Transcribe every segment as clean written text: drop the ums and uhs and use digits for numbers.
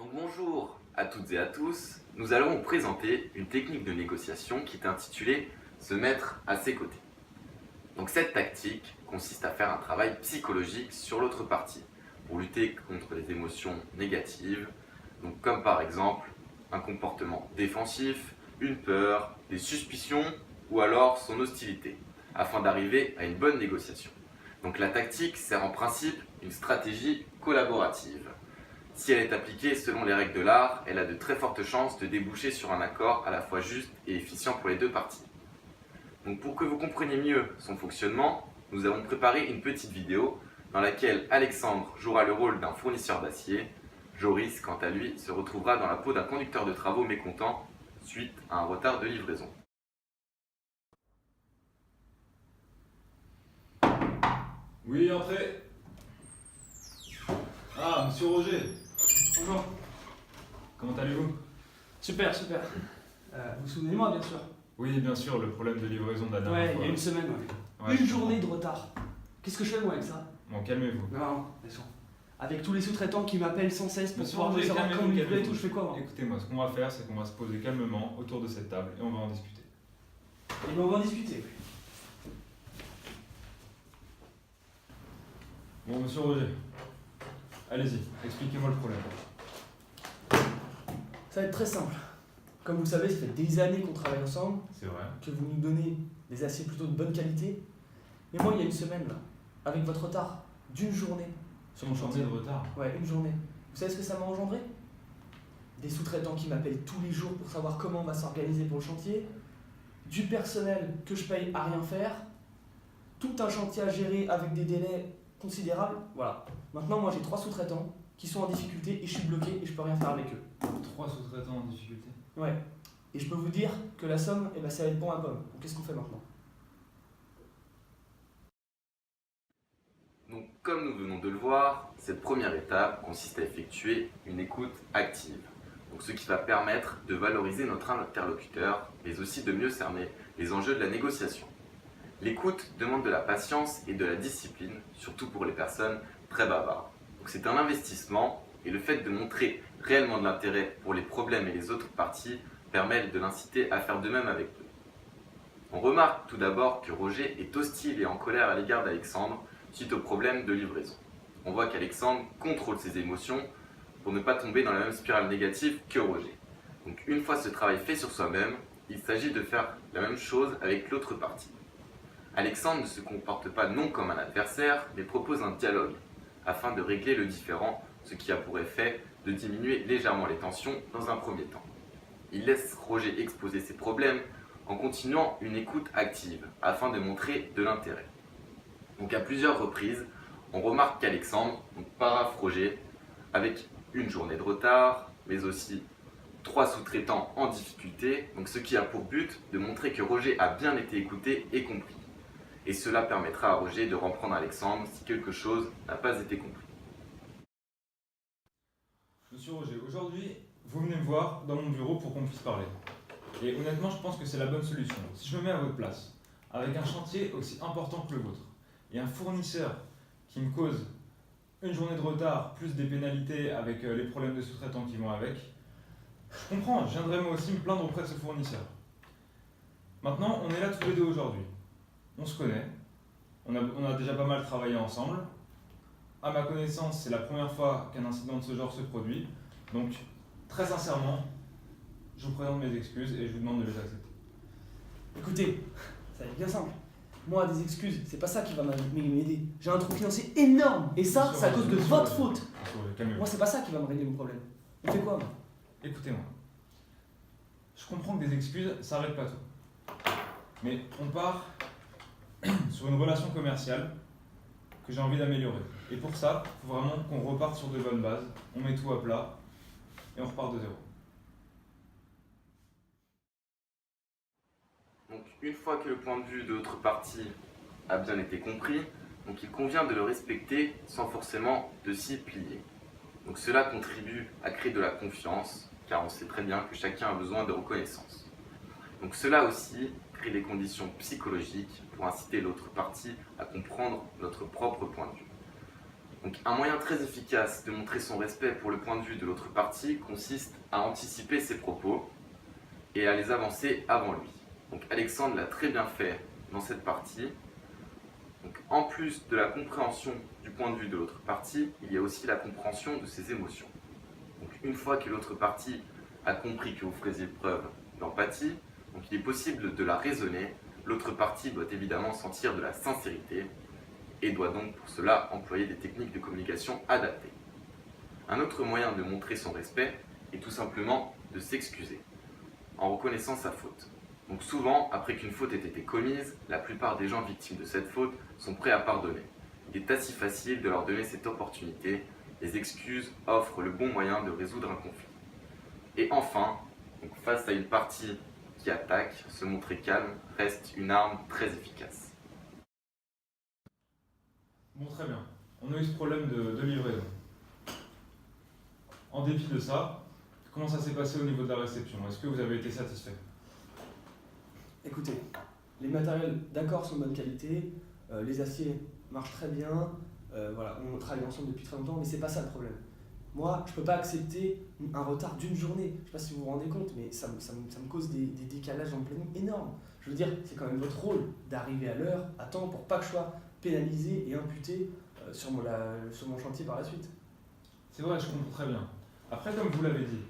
Donc bonjour à toutes et à tous, nous allons vous présenter une technique de négociation qui est intitulée « Se mettre à ses côtés ». Donc cette tactique consiste à faire un travail psychologique sur l'autre partie pour lutter contre les émotions négatives, donc comme par exemple un comportement défensif, une peur, des suspicions ou alors son hostilité, afin d'arriver à une bonne négociation. Donc la tactique sert en principe une stratégie collaborative. Si elle est appliquée selon les règles de l'art, elle a de très fortes chances de déboucher sur un accord à la fois juste et efficient pour les deux parties. Donc pour que vous compreniez mieux son fonctionnement, nous avons préparé une petite vidéo dans laquelle Alexandre jouera le rôle d'un fournisseur d'acier. Joris, quant à lui, se retrouvera dans la peau d'un conducteur de travaux mécontent suite à un retard de livraison. Oui, entrez. Ah, monsieur Roger. Bonjour. Comment allez-vous? Super, super. Vous vous souvenez de moi, bien sûr? Oui, bien sûr, le problème de livraison de la dernière Ouais, il fois. y a une semaine, ouais. Ouais, Une journée de retard. Qu'est-ce que je fais, moi, avec ça? Bon, calmez-vous. Non, bien sûr. Avec tous les sous-traitants qui m'appellent sans cesse pour Monsieur pouvoir me Roger, savoir calmez-vous, quand livrer et calmez-vous. tout, je fais quoi, moi? Écoutez-moi, ce qu'on va faire, c'est qu'on va se poser calmement autour de cette table et on va en discuter. Et ben, on va en discuter. Bon, monsieur Roger, allez-y, expliquez-moi le problème. Ça va être très simple. Comme vous le savez, ça fait des années qu'on travaille ensemble, C'est vrai. que vous nous donnez des aciers plutôt de bonne qualité. Mais moi, il y a une semaine, là, avec votre retard d'une journée sur mon Une journée chantier. de retard. Ouais, une journée. Vous savez ce que ça m'a engendré? Des sous-traitants qui m'appellent tous les jours pour savoir comment on va s'organiser pour le chantier, du personnel que je paye à rien faire, tout un chantier à gérer avec des délais considérables. Voilà. Maintenant, moi, j'ai 3 sous-traitants qui sont en difficulté et je suis bloqué et je peux rien faire avec eux. 3 sous-traitants en difficulté. Ouais. Et je peux vous dire que la somme, eh ben, ça va être bon à pomme. Donc, qu'est-ce qu'on fait maintenant? Donc comme nous venons de le voir, cette première étape consiste à effectuer une écoute active. Donc, ce qui va permettre de valoriser notre interlocuteur, mais aussi de mieux cerner les enjeux de la négociation. L'écoute demande de la patience et de la discipline, surtout pour les personnes très bavardes. Donc c'est un investissement et le fait de montrer réellement de l'intérêt pour les problèmes et les autres parties permet de l'inciter à faire de même avec eux. On remarque tout d'abord que Roger est hostile et en colère à l'égard d'Alexandre suite au problème de livraison. On voit qu'Alexandre contrôle ses émotions pour ne pas tomber dans la même spirale négative que Roger. Donc une fois ce travail fait sur soi-même, il s'agit de faire la même chose avec l'autre partie. Alexandre ne se comporte pas non comme un adversaire, mais propose un dialogue afin de régler le différend, ce qui a pour effet de diminuer légèrement les tensions dans un premier temps. Il laisse Roger exposer ses problèmes en continuant une écoute active afin de montrer de l'intérêt. Donc à plusieurs reprises, on remarque qu'Alexandre paraphe Roger avec une journée de retard, mais aussi 3 sous-traitants en difficulté, donc ce qui a pour but de montrer que Roger a bien été écouté et compris. Et cela permettra à Roger de reprendre Alexandre si quelque chose n'a pas été compris. Monsieur Roger, aujourd'hui, vous venez me voir dans mon bureau pour qu'on puisse parler. Et honnêtement, je pense que c'est la bonne solution. Si je me mets à votre place, avec un chantier aussi important que le vôtre, et un fournisseur qui me cause une journée de retard, plus des pénalités avec les problèmes de sous-traitants qui vont avec, je comprends, je viendrai moi aussi me plaindre auprès de ce fournisseur. Maintenant, on est là tous les deux aujourd'hui. On se connaît, on a déjà pas mal travaillé ensemble. À ma connaissance, c'est la première fois qu'un incident de ce genre se produit. Donc, très sincèrement, je vous présente mes excuses et je vous demande de les accepter. Écoutez, ça va être bien simple. Moi, des excuses, c'est pas ça qui va m'aider. J'ai un trou financier énorme et ça, Monsieur c'est à cause de Roger, votre monsieur faute. Roger, calmez-vous. Moi, c'est pas ça qui va me régler mon problème. On fait quoi, moi? Écoutez-moi. Je comprends que des excuses, ça règle pas tout. Mais on part sur une relation commerciale que j'ai envie d'améliorer. Et pour ça, il faut vraiment qu'on reparte sur de bonnes bases. On met tout à plat et on repart de zéro. Donc une fois que le point de vue de l'autre partie a bien été compris, donc il convient de le respecter sans forcément de s'y plier. Donc cela contribue à créer de la confiance, car on sait très bien que chacun a besoin de reconnaissance. Donc cela aussi crée des conditions psychologiques pour inciter l'autre partie à comprendre notre propre point de vue. Donc Donc un moyen très efficace de montrer son respect pour le point de vue de l'autre partie consiste à anticiper ses propos et à les avancer avant lui. Donc Alexandre l'a très bien fait dans cette partie. Donc, en plus de la compréhension du point de vue de l'autre partie, il y a aussi la compréhension de ses émotions. Donc, une fois que l'autre partie a compris que vous faisiez preuve d'empathie, donc il est possible de la raisonner. L'autre partie doit évidemment sentir de la sincérité et doit donc pour cela employer des techniques de communication adaptées. Un autre moyen de montrer son respect est tout simplement de s'excuser en reconnaissant sa faute. Donc souvent, après qu'une faute ait été commise, la plupart des gens victimes de cette faute sont prêts à pardonner. Il est assez facile de leur donner cette opportunité. Les excuses offrent le bon moyen de résoudre un conflit. Et enfin, donc face à une partie qui attaque, se montrer calme reste une arme très efficace. Bon, très bien. On a eu ce problème de livraison. En dépit de ça, comment ça s'est passé au niveau de la réception? Est-ce que vous avez été satisfait? Écoutez, les matériels, d'accord, sont de bonne qualité, les aciers marchent très bien, voilà, on travaille ensemble depuis très longtemps, mais c'est pas ça le problème. Moi, je peux pas accepter un retard d'une journée. Je sais pas si vous vous rendez compte, mais ça me cause des décalages dans le planning énormes. Je veux dire, c'est quand même votre rôle d'arriver à l'heure, à temps, pour pas que je sois pénalisé et imputé sur mon chantier par la suite. C'est vrai, je comprends très bien. Après, comme vous l'avez dit,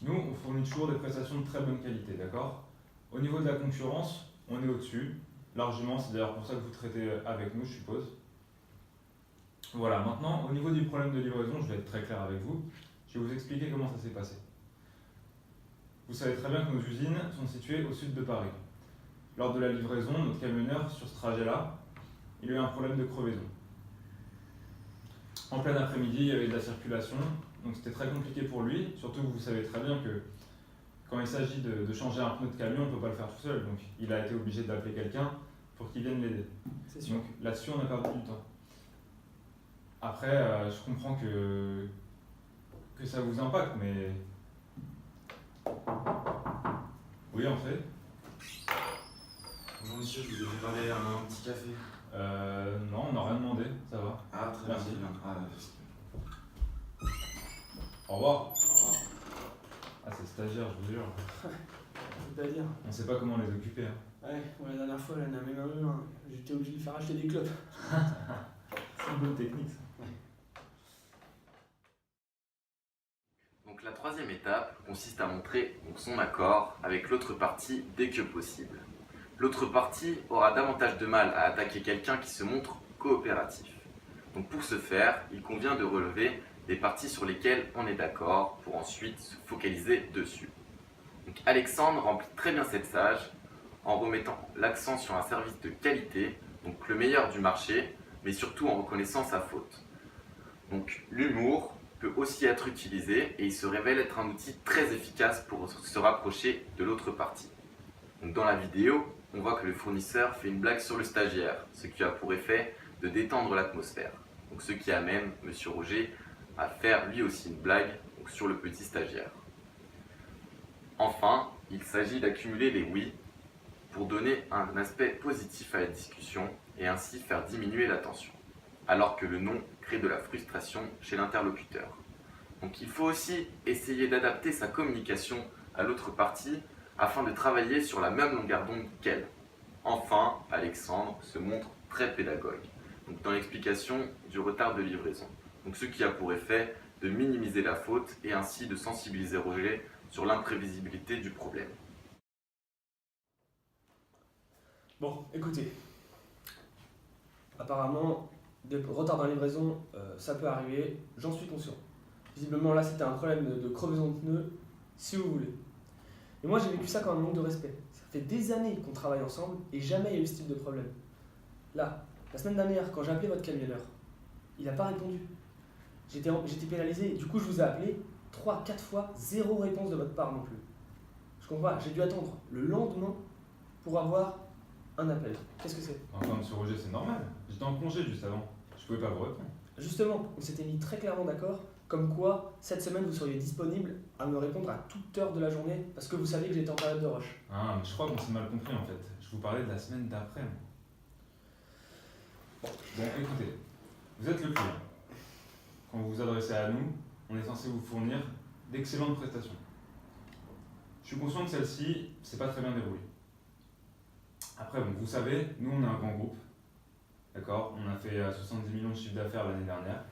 nous, on fournit toujours des prestations de très bonne qualité, d'accord? Au niveau de la concurrence, on est au-dessus, largement, c'est d'ailleurs pour ça que vous traitez avec nous, je suppose. Voilà, maintenant, au niveau du problème de livraison, je vais être très clair avec vous. Je vais vous expliquer comment ça s'est passé. Vous savez très bien que nos usines sont situées au sud de Paris. Lors de la livraison, notre camionneur, sur ce trajet-là, il a eu un problème de crevaison. En plein après-midi, il y avait de la circulation, donc c'était très compliqué pour lui, surtout que vous savez très bien que quand il s'agit de changer un pneu de camion, on ne peut pas le faire tout seul, donc il a été obligé d'appeler quelqu'un pour qu'il vienne l'aider. C'est sûr. Donc là-dessus, on a perdu du temps. Après, je comprends que ça vous impacte, mais... Oui, en fait. Bonjour monsieur, je vous ai préparé un petit café. Non, on n'a rien demandé, ça va. Ah, très bien, Merci. c'est bien. Au revoir. Au revoir. Ah, c'est stagiaire, je vous jure. Je peux pas dire. On sait pas comment les occuper. Hein. Ouais, la dernière fois, là, même un mur, j'étais obligé de lui faire acheter des clopes. C'est une bonne technique, ça. Donc la troisième étape consiste à montrer donc, son accord avec l'autre partie dès que possible. L'autre partie aura davantage de mal à attaquer quelqu'un qui se montre coopératif. Donc pour ce faire, il convient de relever des parties sur lesquelles on est d'accord pour ensuite se focaliser dessus. Donc Alexandre remplit très bien cette tâche en remettant l'accent sur un service de qualité, donc le meilleur du marché, mais surtout en reconnaissant sa faute. Donc l'humour peut aussi être utilisé et il se révèle être un outil très efficace pour se rapprocher de l'autre partie. Donc dans la vidéo, on voit que le fournisseur fait une blague sur le stagiaire, ce qui a pour effet de détendre l'atmosphère. Donc ce qui amène M. Roger à faire lui aussi une blague donc, sur le petit stagiaire. Enfin, il s'agit d'accumuler les oui pour donner un aspect positif à la discussion et ainsi faire diminuer la tension, alors que le non crée de la frustration chez l'interlocuteur. Donc il faut aussi essayer d'adapter sa communication à l'autre partie afin de travailler sur la même longueur d'onde qu'elle. Enfin, Alexandre se montre très pédagogue donc dans l'explication du retard de livraison, donc ce qui a pour effet de minimiser la faute et ainsi de sensibiliser Roger sur l'imprévisibilité du problème. Bon, écoutez. Apparemment, des retards dans la livraison, ça peut arriver, j'en suis conscient. Visiblement, là, c'était un problème de crevaison de pneus, si vous voulez. Et moi, j'ai vécu ça comme un manque de respect. Ça fait des années qu'on travaille ensemble et jamais il y a eu ce type de problème. Là, la semaine dernière, quand j'ai appelé votre camionneur, il n'a pas répondu. J'étais pénalisé et du coup, je vous ai appelé 3-4 fois, 0 réponse de votre part non plus. Je comprends pas, j'ai dû attendre le lendemain pour avoir un appel. Qu'est-ce que c'est? Enfin, monsieur Roger, c'est normal. J'étais en congé juste avant. Je pouvais pas vous répondre. Justement, on s'était mis très clairement d'accord, comme quoi cette semaine vous seriez disponible à me répondre à toute heure de la journée parce que vous saviez que j'étais en période de rush. Ah, mais je crois qu'on s'est mal compris en fait. Je vous parlais de la semaine d'après. Bon, écoutez, vous êtes le client. quand vous vous adressez à nous, on est censé vous fournir d'excellentes prestations. Je suis conscient que celle-ci, c'est pas très bien déroulé. Après, bon, vous savez, nous on est un grand groupe, d'accord? On a fait 70 millions de chiffre d'affaires l'année dernière.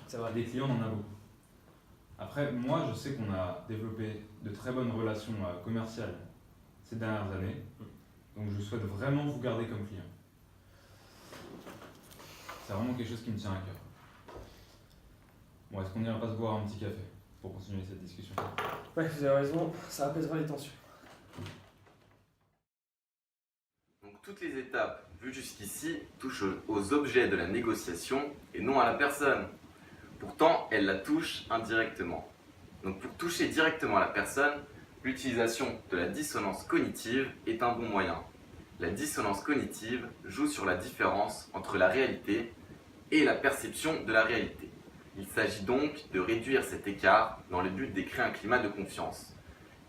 Ça va. Des clients, on en a beaucoup. Après, moi, je sais qu'on a développé de très bonnes relations commerciales ces dernières années, donc je souhaite vraiment vous garder comme client. C'est vraiment quelque chose qui me tient à cœur. Bon, est-ce qu'on n'irait pas se boire un petit café pour continuer cette discussion? Ouais, vous avez raison, ça apaisera les tensions. Donc toutes les étapes vues jusqu'ici touchent aux objets de la négociation et non à la personne. Pourtant, elles la touchent indirectement. Donc pour toucher directement la personne, l'utilisation de la dissonance cognitive est un bon moyen. La dissonance cognitive joue sur la différence entre la réalité et la perception de la réalité. Il s'agit donc de réduire cet écart dans le but de créer un climat de confiance.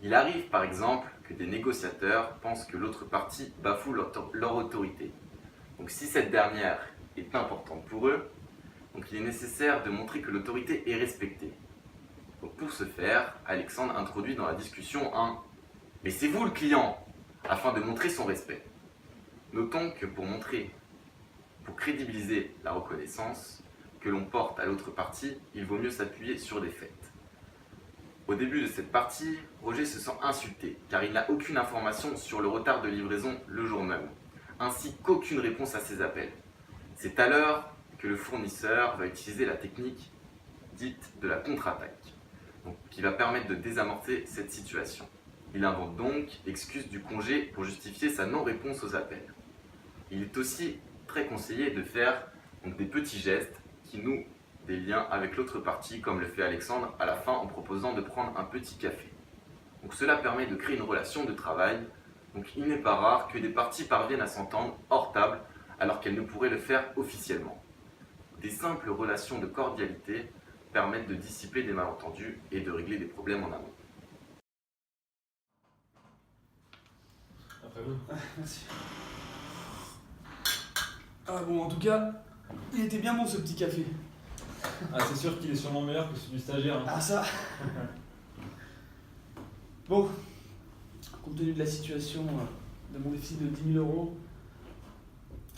Il arrive par exemple que des négociateurs pensent que l'autre partie bafoue leur autorité. Donc si cette dernière est importante pour eux, donc il est nécessaire de montrer que l'autorité est respectée. Donc pour ce faire, Alexandre introduit dans la discussion un « mais c'est vous le client » afin de montrer son respect. Notons que pour crédibiliser la reconnaissance que l'on porte à l'autre partie, il vaut mieux s'appuyer sur des faits. Au début de cette partie, Roger se sent insulté car il n'a aucune information sur le retard de livraison le jour même, ainsi qu'aucune réponse à ses appels. C'est alors que le fournisseur va utiliser la technique dite de la contre-attaque, qui va permettre de désamorcer cette situation. Il invente donc l'excuse du congé pour justifier sa non-réponse aux appels. Il est aussi très conseillé de faire des petits gestes qui nouent des liens avec l'autre partie, comme le fait Alexandre à la fin en proposant de prendre un petit café. Donc cela permet de créer une relation de travail. Donc il n'est pas rare que des parties parviennent à s'entendre hors table alors qu'elles ne pourraient le faire officiellement. Des simples relations de cordialité permettent de dissiper des malentendus et de régler des problèmes en amont. Après vous. Merci. Ah bon, en tout cas, il était bien bon ce petit café. Ah, c'est sûr qu'il est sûrement meilleur que celui du stagiaire. Hein. Ah ça. Bon, compte tenu de la situation de mon déficit de 10 000 euros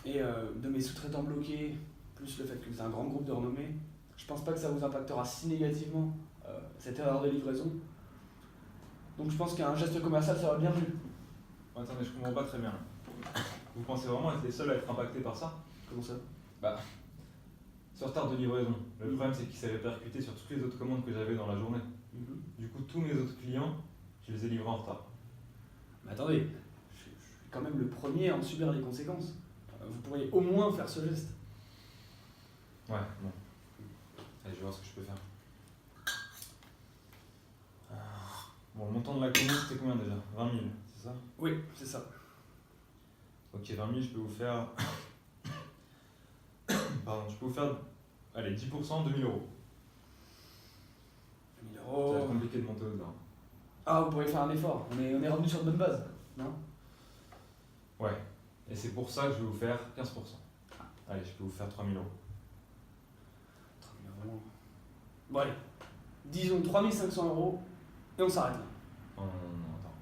et de mes sous-traitants bloqués, plus le fait que c'est un grand groupe de renommée, je pense pas que ça vous impactera si négativement cette erreur de livraison. Donc je pense qu'un geste commercial ça va bien mieux. Attendez, je comprends pas très bien. Vous pensez vraiment être les seuls à être impactés par ça? Comment ça? Ce retard de livraison, le problème c'est qu'il s'est répercuté sur toutes les autres commandes que j'avais dans la journée. Du coup, tous mes autres clients, je les ai livrés en retard. Mais attendez, je suis quand même le premier à en subir les conséquences. Vous pourriez au moins faire ce geste. Ouais, bon. Allez, je vais voir ce que je peux faire. Bon, le montant de la commande c'était combien déjà? 20 000, c'est ça? Oui, c'est ça. Ok, 20 000, je peux vous faire. Pardon, je peux vous faire. Allez, 10%, 2 000 euros. 2 000 Ça va être euros. compliqué de monter au-delà. Ah, vous pourriez faire un effort. On est revenu sur de bonnes bases, non? Ouais, et c'est pour ça que je vais vous faire 15%. Allez, je peux vous faire 3 000 euros. 3 000 euros. Bon, allez. Disons 3 500 euros et on s'arrête là. Non, attends.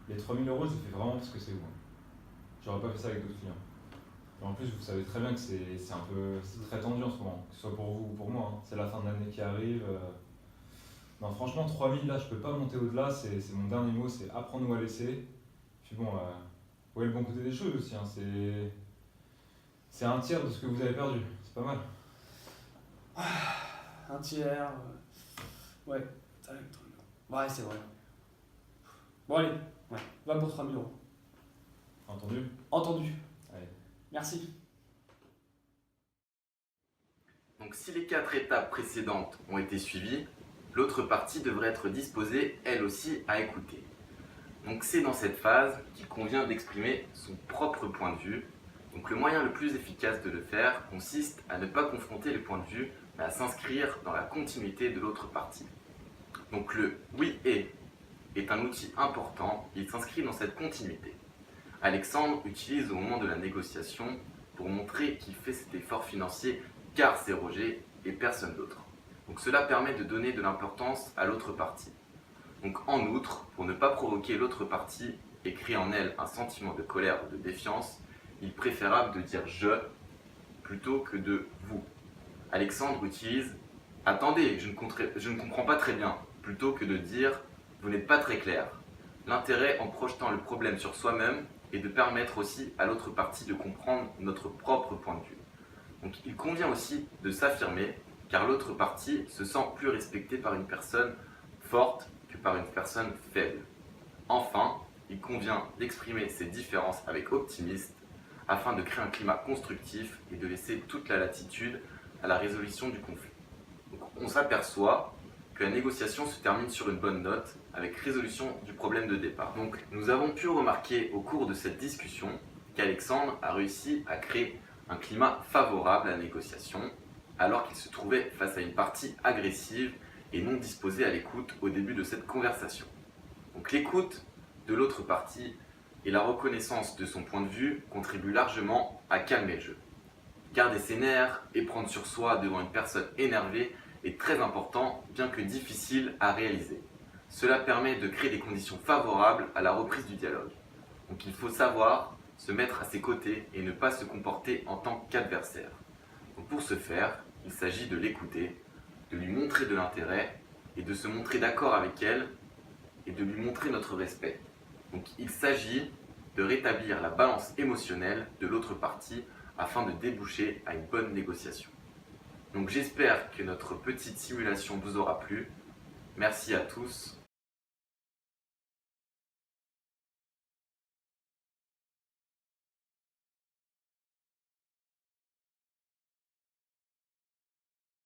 Les 3 000 euros, je les fais vraiment parce que c'est vous. J'aurais pas fait ça avec d'autres clients. Et en plus, vous savez très bien que c'est très tendu en ce moment, que ce soit pour vous ou pour moi. Hein. C'est la fin de l'année qui arrive. Non, franchement, 3 000 là, je peux pas monter au-delà. C'est mon dernier mot, c'est apprendre-nous à laisser. Puis bon, ouais, le bon côté des choses aussi. Hein. C'est un tiers de ce que vous avez perdu. C'est pas mal. Un tiers. Ouais, ça va être 3 000 euros. Ouais, c'est vrai. Bon, allez. Ouais, va pour 3 000 euros. Entendu? Entendu. Allez. Merci. Donc si les 4 étapes précédentes ont été suivies, l'autre partie devrait être disposée, elle aussi, à écouter. Donc c'est dans cette phase qu'il convient d'exprimer son propre point de vue. Donc le moyen le plus efficace de le faire consiste à ne pas confronter le point de vue, mais à s'inscrire dans la continuité de l'autre partie. Donc le « oui et » est un outil important, il s'inscrit dans cette continuité. Alexandre utilise au moment de la négociation pour montrer qu'il fait cet effort financier car c'est Roger et personne d'autre. Donc cela permet de donner de l'importance à l'autre partie. Donc en outre, pour ne pas provoquer l'autre partie et créer en elle un sentiment de colère ou de défiance, il est préférable de dire « je » plutôt que de « vous ». Alexandre utilise « attendez, je ne comprends pas très bien » plutôt que de dire « vous n'êtes pas très clair ». L'intérêt en projetant le problème sur soi-même est de permettre aussi à l'autre partie de comprendre notre propre point de vue. Donc il convient aussi de s'affirmer car l'autre partie se sent plus respectée par une personne forte que par une personne faible. Enfin, il convient d'exprimer ces différences avec optimisme afin de créer un climat constructif et de laisser toute la latitude à la résolution du conflit. Donc, on s'aperçoit que la négociation se termine sur une bonne note avec résolution du problème de départ. Donc, nous avons pu remarquer au cours de cette discussion qu'Alexandre a réussi à créer un climat favorable à la négociation alors qu'il se trouvait face à une partie agressive et non disposée à l'écoute au début de cette conversation. Donc l'écoute de l'autre partie et la reconnaissance de son point de vue contribuent largement à calmer le jeu. Garder ses nerfs et prendre sur soi devant une personne énervée est très important, bien que difficile à réaliser. Cela permet de créer des conditions favorables à la reprise du dialogue. Donc il faut savoir se mettre à ses côtés et ne pas se comporter en tant qu'adversaire. Donc pour ce faire, il s'agit de l'écouter, de lui montrer de l'intérêt et de se montrer d'accord avec elle et de lui montrer notre respect. Donc il s'agit de rétablir la balance émotionnelle de l'autre partie afin de déboucher à une bonne négociation. Donc j'espère que notre petite simulation vous aura plu. Merci à tous